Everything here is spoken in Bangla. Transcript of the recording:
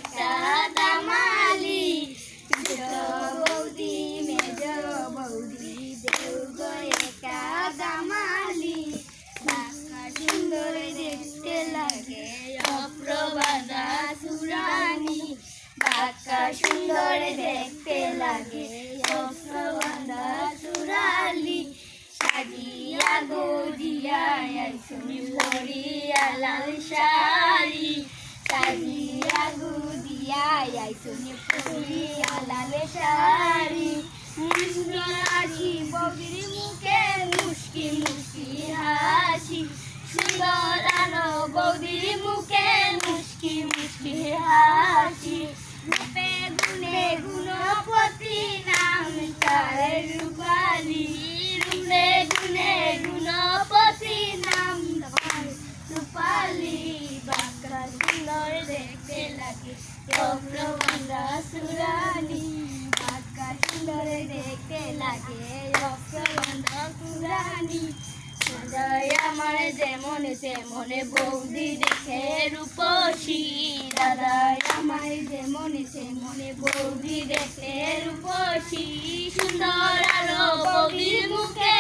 একটা দামালি, বৌদি মেজ বৌদি দেও গো একটা দামালি, বাঁকা সুন্দর দেখতে লাগে অপ্রবাদা সুরানি, বাঁকা সুন্দর দেখতে লাগে অপ্রবাদা সুরালি, সাজিয়া গজিয়া শুনি পরিয়া লাল শাড়ি, সাজিয়া গুজিয়া শুনি পরিয়া লাল শাড়ি, সুন্দর হাসি বৌদির মুখে মুস্কি মুস্কি হাসি, সুন্দর আলো বৌদির মুখে মুস্কি মুস্কি হাসি, রূপে গুণে গুণপতি নাম তার রূপালী, রূপে গুণে গুণপতি নাম তার রূপালী, বাঁকা সুন্দর দেখতে লাগে অপ্রবাদা সুরানি, বাঁকা সুন্দর দেখতে লাগে অপ্রবাদা সুরানি, দাদাই আমার যেমন তেমন বৌদি দেখে রূপসী, দাদাই আমার যেমন তেমন বৌদি দেখে রূপসী, সুন্দর আলো বৌদির মুখে